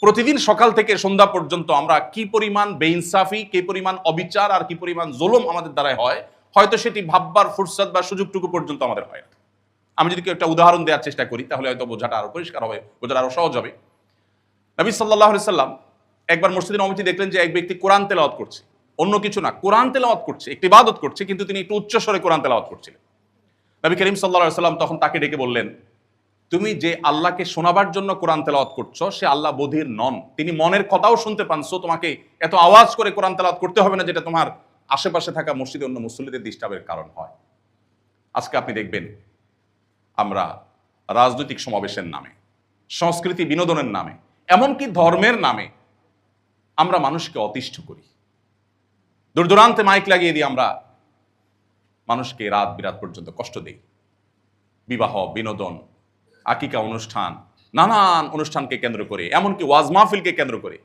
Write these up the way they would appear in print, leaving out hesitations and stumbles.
প্রতিদিন সকাল থেকে সন্ধ্যা পর্যন্ত আমরা কি পরিমাণ বেইনসাফি, কি পরিমাণ অবিচার আর কি পরিমাণ জুলুম আমাদের দ্বারাই হয়, হয়তো সেটি ভাববার ফুরসত বা সুযোগটুকু পর্যন্ত আমাদের হয় না। আমি যদি একটা উদাহরণ দেওয়ার চেষ্টা করি তাহলে হয়তো বোঝাটা আরো পরিষ্কার হবে, বোঝাটা আরো সহজ হবে। নবী সাল্লাল্লাহু আলাইহি সাল্লাম একবার মসজিদে নববীতে দেখলেন যে এক ব্যক্তি কোরআন তেলাওয়াত করছে, অন্য কিছু না, কোরআন তেলাওয়াত করছে, একটি ইবাদত করছে, কিন্তু তিনি একটু উচ্চ স্বরে কোরআন তেলাওয়াত করছিলেন। নবী করিম সাল্লাল্লাহু আলাইহি সাল্লাম তখন তাকে ডেকে বললেন, তুমি যে আল্লাহকে শোনাবার জন্য কোরআন তেলাওয়াত করছো সে আল্লাহ বধির নন, তিনি মনের কথাও শুনতে পান, সো তোমাকে এত আওয়াজ করে কোরআন তেলাওয়াত করতে হবে না যেটা তোমার আশেপাশে থাকা মসজিদে অন্য মুসল্লিদের ডিস্টার্বের কারণ হয়। আজকে আপনি দেখবেন আমরা রাজনৈতিক সমাবেশের নামে, সংস্কৃতি বিনোদনের নামে, এমনকি ধর্মের নামে আমরা মানুষকে অতিষ্ঠ করি। দূর দূরান্তে মাইক লাগিয়ে দিয়ে আমরা মানুষকে রাত বিরাত পর্যন্ত কষ্ট দেই। বিবাহ, বিনোদন, আকিকা অনুষ্ঠান, নানান অনুষ্ঠানকে কেন্দ্র করে, এমনকি ওয়াজ মাহফিলকে কেন্দ্র করে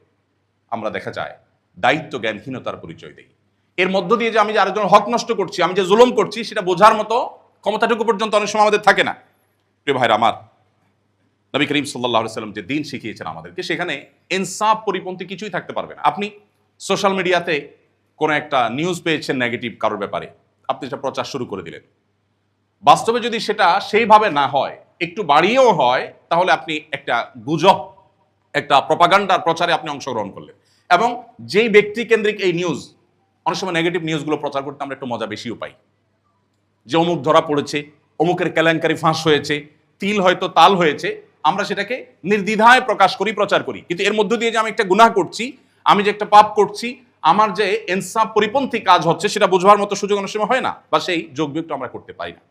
আমরা দেখা যায় দায়িত্ব জ্ঞানহীনতার পরিচয় দেই। এর মধ্য দিয়ে যে আমি যে আরেকজন হক নষ্ট করছি, আমি যে জুলুম করছি, সেটা বোঝার মতো ক্ষমতাটুকু পর্যন্ত অনেক সময় আমাদের থাকে না। প্রিয় ভাইরা আমার, নবী করিম সাল্লাল্লাহু আলাইহি সাল্লাম যে দিন শিখিয়েছেন আমাদেরকে, সেখানে ইনসাফ পরিপন্থী কিছুই থাকতে পারবে না। আপনি সোশ্যাল মিডিয়াতে কোনো একটা নিউজ পেয়েছেন নেগেটিভ কারোর ব্যাপারে, আপনি সেটা প্রচার শুরু করে দিলেন। বাস্তবে যদি সেটা সেইভাবে না হয়, একটু বাড়িয়েও হয়, তাহলে আপনি একটা গুজব, একটা প্রপাগান্ডার প্রচারে আপনি অংশগ্রহণ করলেন। এবং যেই ব্যক্তি কেন্দ্রিক এই নিউজ, অনেক সময় নেগেটিভ নিউজগুলো প্রচার করতে আমরা একটু মজা বেশিও পাই, যে অমুক ধরা পড়েছে, অমুকের কেলেঙ্কারি ফাঁস হয়েছে, তিল হয়তো তাল হয়েছে, আমরা সেটাকে নির্দ্বিধায় প্রকাশ করি, প্রচার করি। কিন্তু এর মধ্য দিয়ে যে আমি একটা গুনাহ করছি, আমি যে একটা পাপ করছি, আমার যে ইনসাফ পরিপন্থী কাজ হচ্ছে, সেটা বোঝবার মতো সুযোগ অনেক সময় হয় না, বা সেই যোগ্যতা আমরা করতে পারি না।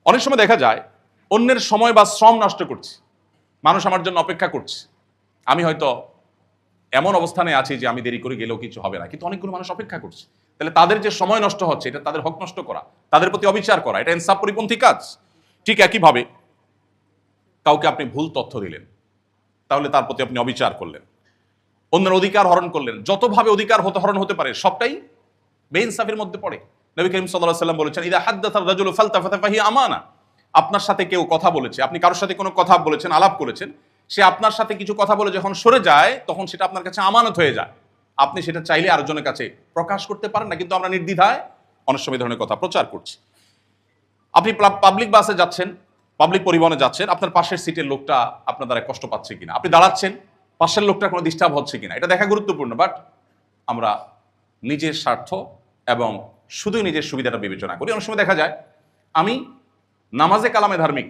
অনেক সময় দেখা যায় অন্যের সময় বা শ্রম নষ্ট করছি, মানুষ আমার জন্য অপেক্ষা করছে, আমি হয়তো এমন অবস্থানে আছি যে আমি দেরি করে গেলেও কিছু হবে না, কিন্তু অনেকগুলো মানুষ অপেক্ষা করছে। তাহলে তাদের যে সময় নষ্ট হচ্ছে, এটা তাদের হক নষ্ট করা, তাদের প্রতি অবিচার করা, এটা ইনসাফ পরিপন্থী কাজ। ঠিক একইভাবে কাউকে আপনি ভুল তথ্য দিলেন, তাহলে তার প্রতি আপনি অবিচার করলেন, অন্যের অধিকার হরণ করলেন। যতভাবে অধিকার হরণ হতে পারে সবটাই বেইনসাফের মধ্যে পড়ে। নবী করিম সাল্লাল্লাহু আলাইহি সাল্লাম বলেছেন, ইদা হাদ্দাথা রাজুলু ফালতাফাতা ফাহিয়া আমানা। আপনার সাথে কেউ কথা বলেছে, আপনি কারোর সাথে কোনো কথা বলেছেন, আলাপ করেছেন, সে আপনার সাথে কিছু কথা বলে যখন সরে যায়, তখন সেটা আপনার কাছে আমানত হয়ে যায়। আপনি সেটা চাইলে আরেকজনের কাছে প্রকাশ করতে পারেন না, কিন্তু আমরা নির্দ্বিধায় অনেক সময় ধরনের কথা প্রচার করছি। আপনি পাবলিক বাসে যাচ্ছেন, পাবলিক পরিবহনে যাচ্ছেন, আপনার পাশের সিটের লোকটা আপনার দ্বারা কষ্ট পাচ্ছে কিনা, আপনি দাঁড়াচ্ছেন, পাশের লোকটার কোনো ডিস্টার্ব হচ্ছে কিনা, এটা দেখা গুরুত্বপূর্ণ। বাট আমরা নিজের স্বার্থ এবং শুধুই নিজের সুবিধাটা বিবেচনা করি। অনেক সময় দেখা যায় আমি নামাজে কালামে ধার্মিক,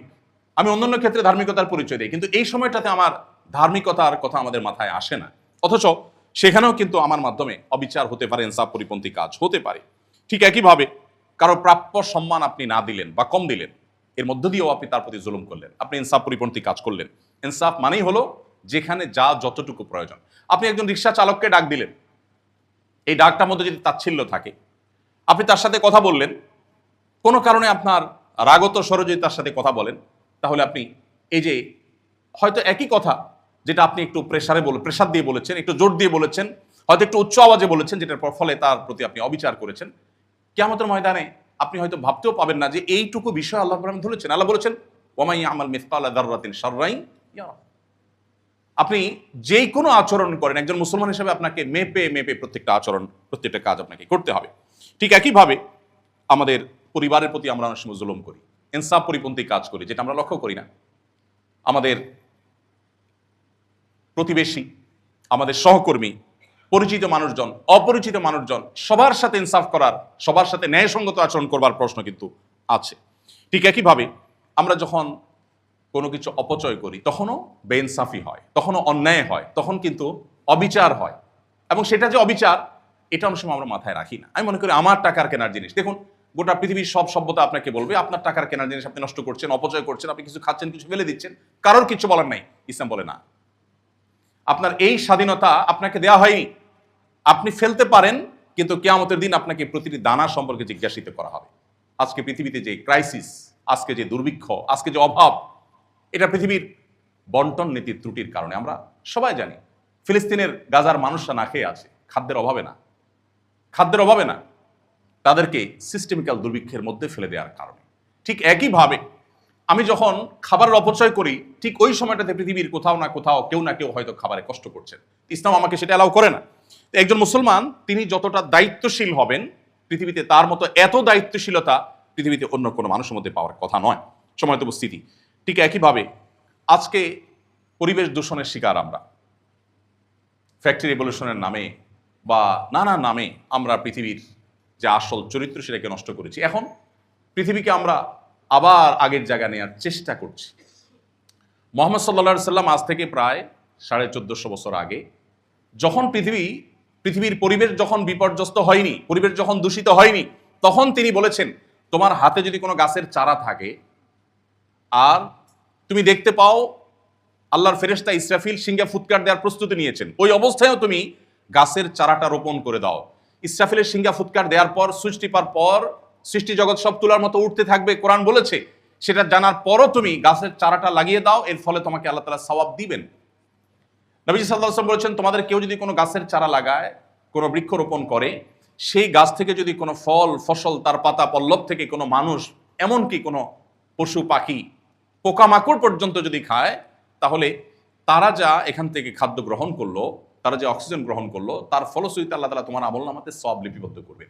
আমি অন্যান্য ক্ষেত্রে ধার্মিকতার পরিচয় দিই, কিন্তু এই সময়টাতে আমার ধার্মিকতার কথা আমাদের মাথায় আসে না, অথচ সেখানেও কিন্তু আমার মাধ্যমে অবিচার হতে পারে, ইনসাফ পরিপন্থী কাজ হতে পারে। ঠিক একইভাবে কারো প্রাপ্য সম্মান আপনি না দিলেন বা কম দিলেন, এর মধ্য দিয়েও আপনি তার প্রতি জুলুম করলেন, আপনি ইনসাফ পরিপন্থী কাজ করলেন। ইনসাফ মানেই হলো যেখানে যা যতটুকু প্রয়োজন। আপনি একজন রিক্সা চালককে ডাক দিলেন, এই ডাকটার মধ্যে যদি তাচ্ছিল্য থাকে, আপনি তার সাথে কথা বললেন, কোনো কারণে আপনার রাগত স্বরে যদি তার সাথে কথা বলেন, তাহলে আপনি এই যে হয়তো একই কথা যেটা আপনি একটু প্রেসার দিয়ে বলেছেন, একটু জোর দিয়ে বলেছেন, হয়তো একটু উচ্চ আওয়াজে বলেছেন, যেটার ফলে তার প্রতি আপনি অবিচার করেছেন, কিয়ামতের ময়দানে আপনি হয়তো ভাবতেও পাবেন না যে এইটুকু বিষয় আল্লাহ রাব্বুল ধরেছেন। আল্লাহ বলেছেন, ওয়া মান ইয়ামাল মিসকালা যাররাতিন শাররান ইয়ারা। আপনি যেই কোনো আচরণ করেন, একজন মুসলমান হিসেবে আপনাকে মেপে মেপে প্রত্যেকটা আচরণ, প্রত্যেকটা কাজ আপনাকে করতে হবে। ঠিক একইভাবে আমাদের পরিবারের প্রতি আমরা অনেক সময় জুলুম করি, ইনসাফ পরিপন্থী কাজ করি, যেটা আমরা লক্ষ্য করি না। আমাদের প্রতিবেশী, আমাদের সহকর্মী, পরিচিত মানুষজন, অপরিচিত মানুষজন, সবার সাথে ইনসাফ করার, সবার সাথে ন্যায়সঙ্গত আচরণ করবার প্রশ্ন কিন্তু আছে। ঠিক একইভাবে আমরা যখন কোনো কিছু অপচয় করি, তখনও বেইনসাফি হয়, তখনও অন্যায় হয়, তখন কিন্তু অবিচার হয়। এবং সেটা যে অবিচার, এটা অনেক সময় আমরা মাথায় রাখি না। আমি মনে করি আমার টাকার কেনার জিনিস, দেখুন গোটা পৃথিবীর সব সভ্যতা আপনাকে বলবে আপনার টাকার কেনার জিনিস আপনি নষ্ট করছেন, অপচয় করছেন, আপনি কিছু খাচ্ছেন, কিছু ফেলে দিচ্ছেন, কারোর কিছু বলার নাই। ইসলাম বলে না, আপনার এই স্বাধীনতা আপনাকে দেওয়া হয়নি, আপনি ফেলতে পারেন, কিন্তু কিয়ামতের দিন আপনাকে প্রতিটি দানা সম্পর্কে জিজ্ঞাসিত করা হবে। আজকে পৃথিবীতে যে ক্রাইসিস, আজকে যে দুর্ভিক্ষ, আজকে যে অভাব, এটা পৃথিবীর বন্টন নীতির ত্রুটির কারণে। আমরা সবাই জানি ফিলিস্তিনের গাজার মানুষরা না খেয়ে আছে, খাদ্যের অভাবে না, তাদেরকে সিস্টেমিক্যাল দুর্ভিক্ষের মধ্যে ফেলে দেওয়ার কারণে। ঠিক একইভাবে আমি যখন খাবারের অপচয় করি, ঠিক ওই সময়টাতে পৃথিবীর কোথাও না কোথাও কেউ না কেউ হয়তো খাবারে কষ্ট করছেন। ইসলাম আমাকে সেটা অ্যালাউ করে না। একজন মুসলমান তিনি যতটা দায়িত্বশীল হবেন, পৃথিবীতে তার মতো এত দায়িত্বশীলতা পৃথিবীতে অন্য কোনো মানুষের মধ্যে পাওয়ার কথা নয়। সময়ত উপস্থিতি ঠিক একইভাবে আজকে পরিবেশ দূষণের শিকার আমরা। ফ্যাক্টরি রেভলিউশনের নামে বা নানা নামে আমরা পৃথিবীর যে আসল চরিত্র সেটাকে নষ্ট করেছি। এখন পৃথিবীকে আমরা আবার আগের জায়গায় নেওয়ার চেষ্টা করছি। মোহাম্মদ সাল্লাল্লাহু আলাইহি সাল্লাম আজ থেকে প্রায় 1450 বছর আগে যখন পৃথিবীর পরিবেশ যখন বিপর্যস্ত হয়নি, পরিবেশ যখন দূষিত হয়নি, তখন তিনি বলেছেন, তোমার হাতে যদি কোনো গাছের চারা থাকে আর তুমি দেখতে পাও আল্লাহর ফেরেশতা ইসরাফিল সিংহে ফুৎকার দেওয়ার প্রস্তুতি নিয়েছেন, ওই অবস্থায়ও তুমি গাছের চারাটা রোপণ করে দাও। ইসরাফিলের সিংহা ফুৎকার দেওয়ার পর, সুইচ টিপার পর সৃষ্টি জগৎ সব তুলার মতো উঠতে থাকবে, কোরআন বলেছে। সেটা জানার পরও তুমি গাছের চারাটা লাগিয়ে দাও, এর ফলে তোমাকে আল্লাহ তাআলা সওয়াব দিবেন। নবীজি সাল্লাল্লাহু আলাইহি ওয়াসাল্লাম বলেছেন, তোমাদের কেউ যদি কোনো গাছের চারা লাগায়, কোনো বৃক্ষ রোপণ করে, সেই গাছ থেকে যদি কোনো ফল ফসল, তার পাতা পল্লব থেকে কোনো মানুষ, এমনকি কোনো পশু পাখি, পোকামাকড় পর্যন্ত যদি খায়, তাহলে তারা যা এখান থেকে খাদ্য গ্রহণ করলো, তারা যে অক্সিজেন গ্রহণ করলো, তার ফলশ্রুতিতে আল্লাহ তাআলা তোমার আমলনামাতে সওয়াব লিপিবদ্ধ করবে।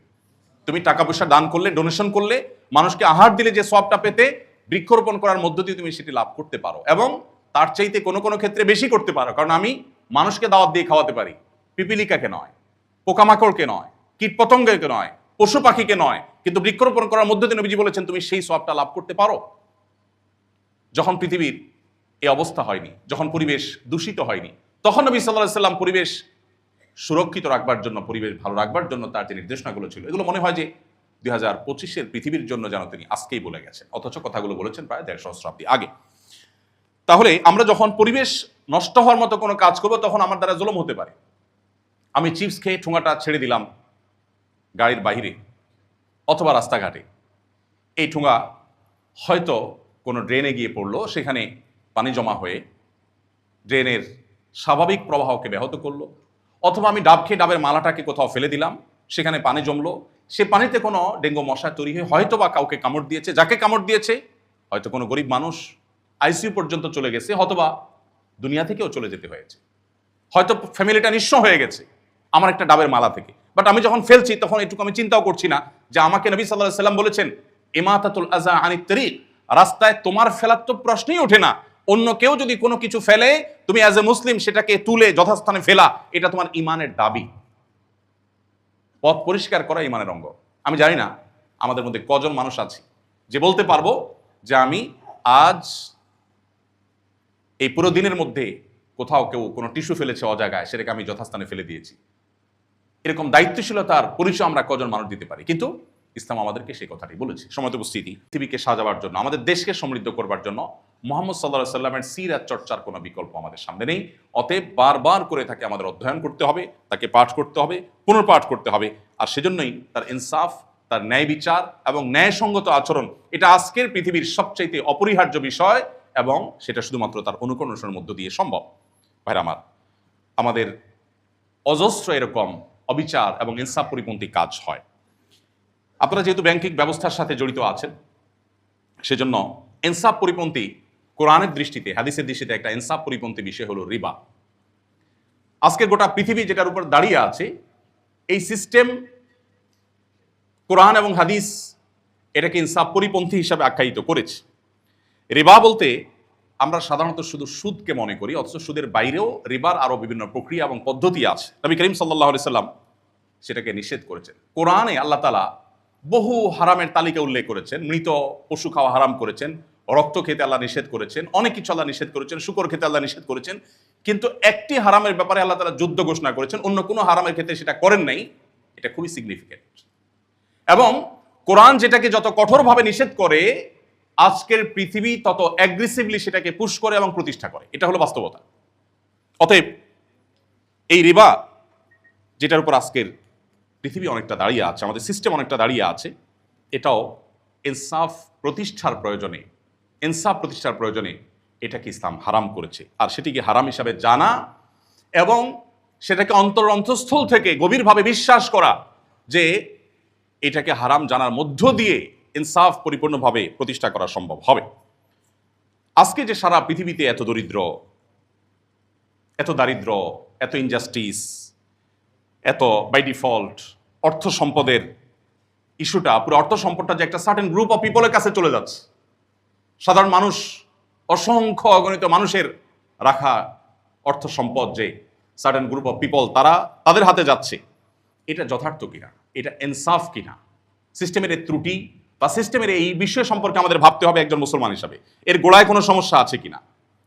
তুমি টাকা পয়সা দান করলে, ডোনেশন করলে, মানুষকে আহার দিলে যে সওয়াবটা পেতে, বৃক্ষরোপণ করার মধ্য দিয়ে তুমি সেটি লাভ করতে পারো, এবং তার চাইতে কোনো কোনো ক্ষেত্রে বেশি করতে পারো। কারণ আমি মানুষকে দাওয়াত দিয়ে খাওয়াতে পারি, পিপিলিকাকে নয়, পোকামাকড়কে নয়, কীটপতঙ্গকে নয়, পশু পাখিকে নয়, কিন্তু বৃক্ষরোপণ করার মধ্য দিয়ে নবীজি বলেছেন তুমি সেই সওয়াবটা লাভ করতে পারো। যখন পৃথিবীর এই অবস্থা হয়নি, যখন পরিবেশ দূষিত হয়নি, তখন নবী সাল্লাল্লাহু আলাইহি সাল্লাম পরিবেশ সুরক্ষিত রাখবার জন্য, পরিবেশ ভালো রাখবার জন্য তার যে নির্দেশনাগুলো ছিল, এগুলো মনে হয় যে 2025-এর পৃথিবীর জন্য যেন তিনি আজকেই বলে গেছেন, অথচ কথাগুলো বলেছেন প্রায় 150 সহস্রাব্দী আগে। তাহলে আমরা যখন পরিবেশ নষ্ট হওয়ার মতো কোনো কাজ করবো, তখন আমার দ্বারা জুলুম হতে পারে। আমি চিপস খেয়ে ঠোঙাটা ছেড়ে দিলাম গাড়ির বাইরে অথবা রাস্তাঘাটে, এই ঠোঙা হয়তো কোনো ড্রেনে গিয়ে পড়লো, সেখানে পানি জমা হয়ে ড্রেনের স্বাভাবিক প্রবাহকে ব্যাহত করলো। অথবা আমি ডাব খেয়ে ডাবের মালাটাকে কোথাও ফেলে দিলাম, সেখানে পানি জমলো, সে পানিতে কোনো ডেঙ্গু মশা তৈরি হয়ে হয়তো বা কাউকে কামড় দিয়েছে, যাকে কামড় দিয়েছে হয়তো কোনো গরিব মানুষ আইসিইউ পর্যন্ত চলে গেছে, হয়তোবা দুনিয়া থেকেও চলে যেতে হয়েছে, হয়তো ফ্যামিলিটা নিঃস্ব হয়ে গেছে আমার একটা ডাবের মালা থেকে। বাট আমি যখন ফেলছি তখন এটুকু আমি চিন্তাও করছি না যে আমাকে নবী সাল্লাল্লাহু আলাইহি সাল্লাম বলেছেন, ইমাতাতুল আযা আনিত তারিক, রাস্তায় তোমার ফেলার তো প্রশ্নই ওঠে না, অন্য কেউ যদি কোনো কিছু ফেলে তুমি অ্যাজ এ মুসলিম সেটাকে তুলে যথাস্থানে ফেলা, এটা তোমার ইমানের দাবি। পথ পরিষ্কার করা ইমানের অঙ্গ। আমি জানি না আমাদের মধ্যে কজন মানুষ আছে যে বলতে পারবো যে আমি আজ এই পুরো দিনের মধ্যে কোথাও কেউ কোনো টিস্যু ফেলেছে অজায়গায়, সেটাকে আমি যথাস্থানে ফেলে দিয়েছি। এরকম দায়িত্বশীলতার পরিচয় আমরা কজন মানুষ দিতে পারি? কিন্তু ইসলাম আমাদেরকে সেই কথাটি বলেছে। সময়ত উপস্থিতি, পৃথিবীকে সাজাবার জন্য, আমাদের দেশকে সমৃদ্ধ করবার জন্য মুহাম্মদ সাল্লাল্লাহু আলাইহি সাল্লামের সিরাত চর্চার কোনো বিকল্প আমাদের সামনে নেই। অতএব বারবার করে তাকে আমাদের অধ্যয়ন করতে হবে, তাকে পাঠ করতে হবে, পুনর্পাঠ করতে হবে। আর সেজন্যই তার ইনসাফ, তার ন্যায় বিচার এবং ন্যায়সঙ্গত আচরণ, এটা আজকের পৃথিবীর সবচাইতে অপরিহার্য বিষয়, এবং সেটা শুধুমাত্র তার অনুকরণের মধ্য দিয়ে সম্ভব। ভাইরা আমার, আমাদের অজস্র এরকম অবিচার এবং ইনসাফ পরিপন্থী কাজ হয়। আপনারা যেহেতু ব্যাংকিং ব্যবস্থার সাথে জড়িত আছেন, সেজন্য ইনসাফ পরিপন্থী কোরআনের দৃষ্টিতে, হাদিসের দৃষ্টিতে একটা ইনসাফ পরিপন্থী বিষয় হলো রিবা। আজকের গোটা পৃথিবী যেটার উপর দাঁড়িয়ে আছে, এই সিস্টেম কোরআন এবং হাদিস এটাকে ইনসাফ পরিপন্থী হিসাবে আখ্যায়িত করেছে। রিবা বলতে আমরা সাধারণত শুধু সুদকে মনে করি, অথচ সুদের বাইরেও রিবার আরো বিভিন্ন প্রক্রিয়া এবং পদ্ধতি আছে। নবী করিম সাল্লাল্লাহু আলাইহি সাল্লাম সেটাকে নিষেধ করেছেন। কোরআনে আল্লাহ তাআলা বহু হারামের তালিকা উল্লেখ করেছেন। মৃত পশু খাওয়া হারাম করেছেন, রক্ত খেতে আল্লাহ নিষেধ করেছেন, অনেক কিছু আল্লাহ নিষেধ করেছেন, শুকর খেতে আল্লাহ নিষেধ করেছেন। কিন্তু একটি হারামের ব্যাপারে আল্লাহ তাআলা যুদ্ধ ঘোষণা করেছেন, অন্য কোনো হারামের ক্ষেত্রে সেটা করেন নাই। এটা খুবই সিগনিফিকেন্ট। এবং কোরআন যেটাকে যত কঠোরভাবে নিষেধ করে, আজকের পৃথিবী তত অ্যাগ্রেসিভলি সেটাকে পুশ করে এবং প্রতিষ্ঠা করে। এটা হলো বাস্তবতা। অতএব এই রিবা, যেটার উপর আজকের পৃথিবী অনেকটা দাঁড়িয়ে আছে, আমাদের সিস্টেম অনেকটা দাঁড়িয়ে আছে, এটাও ইনসাফ প্রতিষ্ঠার প্রয়োজনে এটাকে ইসলাম হারাম করেছে। আর সেটিকে হারাম হিসাবে জানা এবং সেটাকে অন্তঃস্থল থেকে গভীরভাবে বিশ্বাস করা যে এটাকে হারাম জানার মধ্য দিয়ে ইনসাফ পরিপূর্ণভাবে প্রতিষ্ঠা করা সম্ভব হবে। আজকে যে সারা পৃথিবীতে এত দরিদ্র, এত দারিদ্র, এত ইনজাস্টিস, এত বাই ডিফল্ট অর্থ সম্পদের ইস্যুটা, পুরো অর্থ সম্পদটা যে একটা সার্টেন গ্রুপ অফ পিপলের কাছে চলে যাচ্ছে, সাধারণ মানুষ, অসংখ্য অগণিত মানুষের রাখা অর্থ সম্পদ যে সার্টেন গ্রুপ অফ পিপল তাদের হাতে যাচ্ছে, এটা যথার্থ কিনা, এটা ইনসাফ কিনা, সিস্টেমের এই ত্রুটি বা সিস্টেমের এই বিষয় সম্পর্কে আমাদের ভাবতে হবে একজন মুসলমান হিসাবে। এর গোড়ায় কোনো সমস্যা আছে কিনা,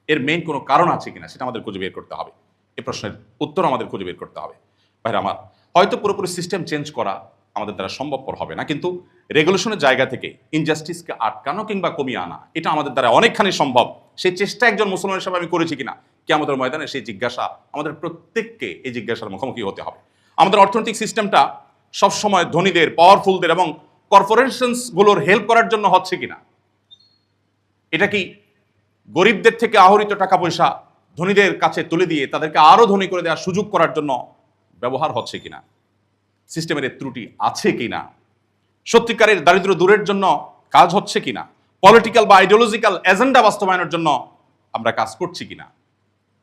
এর মেইন কোনো কারণ আছে কিনা, সেটা আমাদের খুঁজে বের করতে হবে। এই প্রশ্নের উত্তর আমাদের খুঁজে বের করতে হবে। ভাইরা আমার, হয়তো পুরোপুরি সিস্টেম চেঞ্জ করা আমাদের দ্বারা সম্ভবপর হবে না, কিন্তু রেগুলেশনের জায়গা থেকে ইনজাস্টিসকে আটকানো কিংবা কমিয়ে আনা, এটা আমাদের দ্বারা অনেকখানি সম্ভব। সেই চেষ্টা একজন মুসলমান হিসাবে আমি করেছি কিনা, কিয়ামতের ময়দানে সেই জিজ্ঞাসা আমাদের প্রত্যেককে, এই জিজ্ঞাসার মুখোমুখি হতে হবে। আমাদের অর্থনৈতিক সিস্টেমটা সবসময় ধনীদের, পাওয়ারফুলদের এবং কর্পোরেশনসগুলোর হেল্প করার জন্য হচ্ছে কিনা, এটা কি গরিবদের থেকে আহরিত টাকা পয়সা ধনীদের কাছে তুলে দিয়ে তাদেরকে আরো ধনী করে দেওয়ার সুযোগ করার জন্য ব্যবহার হচ্ছে কিনা, সিস্টেমের ত্রুটি আছে কিনা, সত্যিকারের দারিদ্র দূরের জন্য কাজ হচ্ছে কিনা, পলিটিক্যাল বা আইডিওলজিক্যাল এজেন্ডা বাস্তবায়নের জন্য আমরা কাজ করছি কিনা,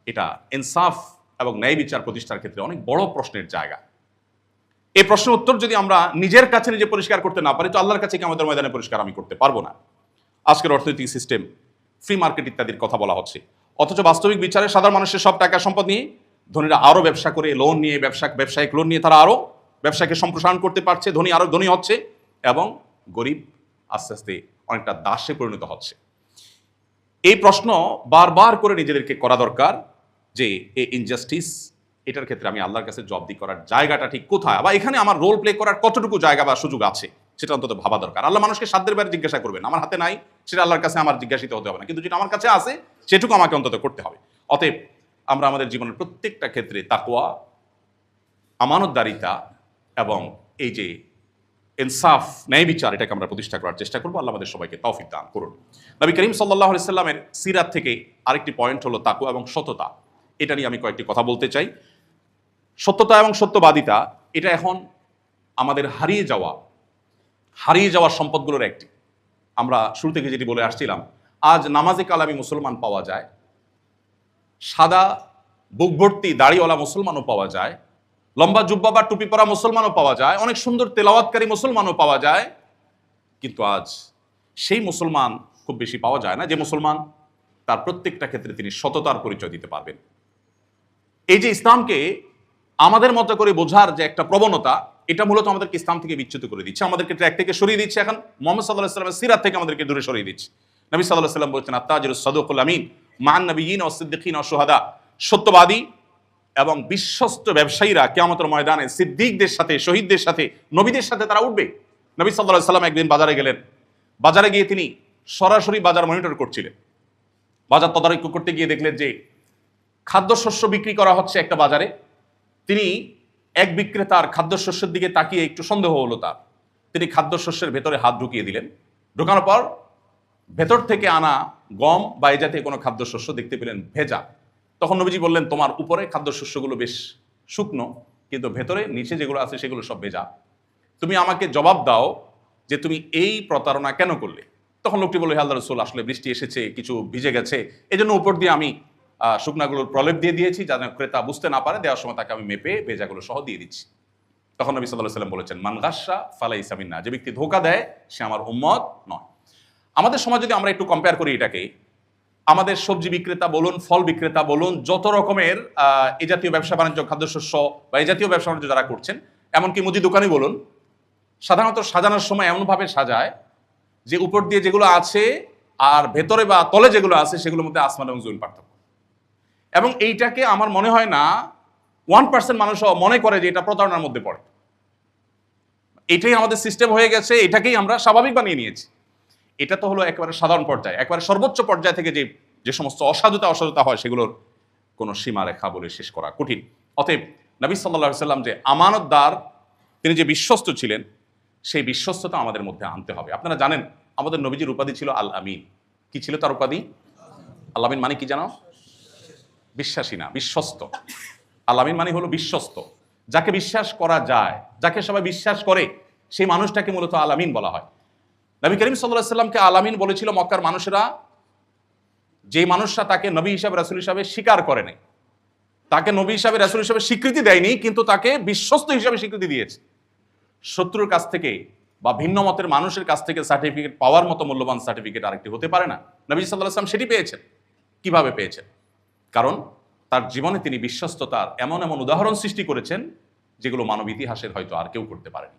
এটা ইনসাফ এবং ন্যায় বিচার প্রতিষ্ঠার ক্ষেত্রে অনেক বড় প্রশ্নের জায়গা। এই প্রশ্নের উত্তর যদি আমরা নিজের কাছে নিজে পরিষ্কার করতে না পারি, তো আল্লাহর কাছে কি আমাদের ময়দানে পরিষ্কার আমি করতে পারবো না। আজকের অর্থনৈতিক সিস্টেম, ফ্রি মার্কেট ইত্যাদির কথা বলা হচ্ছে, অথচ বাস্তবিক বিচারে সাধারণ মানুষের সব টাকা সম্পদ নিয়ে ধনীরা আরো ব্যবসা করে, লোন নিয়ে, ব্যবসায়িক লোন নিয়ে তারা আরো ব্যবসাকে সম্প্রসারণ করতে পারছে, ধনী আরো ধনী হচ্ছে এবং গরিব আস্তে আস্তে অনেকটা দাসে পরিণত হচ্ছে। এই প্রশ্ন বারবার করে নিজেদেরকে করা দরকার যে এই ইনজাস্টিস, এটার ক্ষেত্রে আমি আল্লাহর কাছে জবাবদিহি করার জায়গাটা ঠিক কোথায়, বা এখানে আমার রোল প্লে করার কতটুকু জায়গা বা সুযোগ আছে, সেটা অন্তত ভাবা দরকার। আল্লাহ মানুষকে সাধ্যের বাইরে জিজ্ঞাসা করবেন, আমার হাতে নাই সেটা আল্লাহর কাছে আমার জিজ্ঞাসিত হতে হবে না, কিন্তু যেটা আমার কাছে আছে সেটুকু আমাকে অন্তত করতে হবে। অতএব আমরা আমাদের জীবনের প্রত্যেকটা ক্ষেত্রে তাকওয়া, আমানতদারিতা এবং এই যে ইনসাফ, ন্যায় বিচার, এটাকে আমরা প্রতিষ্ঠা করার চেষ্টা করবো। আল্লাহ আমাদের সবাইকে তৌফিক দান করুন। নবী করিম সাল্লাল্লাহু আলাইহি সাল্লামের সিরাত থেকে আরেকটি পয়েন্ট হলো তাকওয়া এবং সততা। এটা নিয়ে আমি কয়েকটি কথা বলতে চাই। সত্যতা এবং সত্যবাদিতা, এটা এখন আমাদের হারিয়ে যাওয়া সম্পদগুলোর একটি। আমরা শুরু থেকে যেটি বলে আসছিলাম, আজ নামাজে কালামি মুসলমান পাওয়া যায়, সাদা বুক ভর্তি দাড়িওয়ালা মুসলমানও পাওয়া যায়, লম্বা জুব্বা বা টুপি পরা মুসলমানও পাওয়া যায়, অনেক সুন্দর তেলাওয়াতকারী মুসলমানও পাওয়া যায়, কিন্তু আজ সেই মুসলমান খুব বেশি পাওয়া যায় না যে মুসলমান তার প্রত্যেকটা ক্ষেত্রে তিনি সততার পরিচয় দিতে পারবেন। এই যে ইসলামকে আমাদের মতো করে বোঝার যে একটা প্রবণতা, এটা মূলত আমাদেরকে ইসলাম থেকে বিচ্যুত করে দিচ্ছে, আমাদেরকে ট্র্যাক থেকে সরিয়ে দিচ্ছে। এখন মুহাম্মদ সাল্লাল্লাহু আলাইহি ওয়াসাল্লামের সিরাত থেকে আমাদেরকে দূরে সরিয়ে দিচ্ছে। নবী সাল্লাল্লাহু আলাইহি ওয়াসাল্লাম বলেছেন, আত-তাজিরুস সাদুকুল আমিন মান নবিয়্যিন ওয়াস সিদ্দিকিন ওয়াশ শুহাদা, সত্যবাদী এবং বিশ্বস্ত ব্যবসায়ীরা কিয়ামতের ময়দানে সিদ্দিকদের সাথে, শহীদদের সাথে, নবীদের সাথে তারা উঠবে। নবী সাল্লাল্লাহু আলাইহি ওয়াসাল্লাম একদিন বাজারে গেলেন। বাজারে গিয়ে তিনি সরাসরি বাজার মনিটর করছিলেন। বাজার তদারকি করতে গিয়ে দেখলেন যে খাদ্যশস্য বিক্রি করা হচ্ছে একটা বাজারে। তিনি এক বিক্রেতার খাদ্যশস্যের দিকে তাকিয়ে একটু সন্দেহ হলো তার। তিনি খাদ্যশস্যের ভেতরে হাত ঢুকিয়ে দিলেন। ঢোকানোর পর ভেতর থেকে আনা গম বা এই জাতীয় কোনো খাদ্যশস্য দেখতে পেলেন ভেজা। তখন নবীজি বললেন, তোমার উপরে খাদ্যশস্যগুলো বেশ শুকনো, কিন্তু ভেতরে নিচে যেগুলো আছে সেগুলো সব ভেজা। তুমি আমাকে জবাব দাও যে তুমি এই প্রতারণা কেন করলে? তখন লোকটি বলল, হে আল্লাহর রাসূল, আসলে বৃষ্টি এসেছে, কিছু ভিজে গেছে, এজন্য উপর দিয়ে আমি শুকনাগুলোর প্রলেপ দিয়ে দিয়েছি, যাতে ক্রেতা বুঝতে না পারে। দেওয়ার সময় তাকে আমি মেপে ভেজাগুলো সহ দিয়ে দিচ্ছি। তখন নবী সাল্লাল্লাহু আলাইহি ওয়াসাল্লাম বলেছেন, মান গাশশা ফালাইসা মিন্না, যে ব্যক্তি ধোঁকা দেয় সে আমার উম্মত নয়। আমাদের সমাজ যদি আমরা একটু কম্পেয়ার করি এটাকে, আমাদের সবজি বিক্রেতা বলুন, ফল বিক্রেতা বলুন, যত রকমের এই জাতীয় ব্যবসা বাণিজ্য, খাদ্যশস্য বা এই জাতীয় ব্যবসা বাণিজ্য যারা করছেন, এমনকি মুদি দোকানই বলুন, সাধারণত সাজানোর সময় এমনভাবে সাজায় যে উপর দিয়ে যেগুলো আছে আর ভেতরে বা তলে যেগুলো আছে সেগুলোর মধ্যে আসমান এবং জমিন পার্থক্য। এবং এইটাকে আমার মনে হয় না 1% মানুষও মনে করে যে এটা প্রতারণার মধ্যে পড়ে। এটাই আমাদের সিস্টেম হয়ে গেছে, এটাকেই আমরা স্বাভাবিক বানিয়ে নিয়েছি। এটা তো হলো একেবারে সাধারণ পর্যায়ে। একেবারে সর্বোচ্চ পর্যায় থেকে যে সমস্ত অসাধুতা হয় সেগুলোর কোনো সীমারেখা বলে শেষ করা কঠিন। অতএব নবী সাল্লাল্লাহু আলাইহি ওয়াসাল্লাম যে আমানতদার, তিনি যে বিশ্বস্ত ছিলেন, সেই বিশ্বস্ততা আমাদের মধ্যে আনতে হবে। আপনারা জানেন আমাদের নবীজির উপাধি ছিল আল আমিন। কি ছিল তার উপাধি? আল আমিন মানে কি জানো? বিশ্বাসী না, বিশ্বস্ত। আল আমিন মানে হলো বিশ্বস্ত, যাকে বিশ্বাস করা যায়, যাকে সবাই বিশ্বাস করে, সেই মানুষটাকে মূলত আল আমিন বলা হয়। নবী করিম সাল্লাল্লাহু আলাইহি ওয়াসাল্লামকে আল আমিন বলেছিল মক্কার মানুষেরা যে মানুষরা তাকে নবী হিসাবে রাসূল হিসাবে স্বীকার করে নাই, তাকে নবী হিসাবে রাসূল হিসাবে স্বীকৃতি দেয়নি, কিন্তু তাকে বিশ্বস্ত হিসাবে স্বীকৃতি দিয়েছে, শত্রুর কাছ থেকে বা ভিন্ন মতের মানুষের কাছ থেকে সার্টিফিকেট পাওয়ার মতো মূল্যবান সার্টিফিকেট আরেকটি হতে পারে না। নবী সাল্লাল্লাহু আলাইহি ওয়াসাল্লাম সেটি পেয়েছেন। কিভাবে পেয়েছেন? কারণ তার জীবনে তিনি বিশ্বস্ততার এমন এমন উদাহরণ সৃষ্টি করেছেন যেগুলো মানব ইতিহাসের হয়তো আর কেউ করতে পারেনি।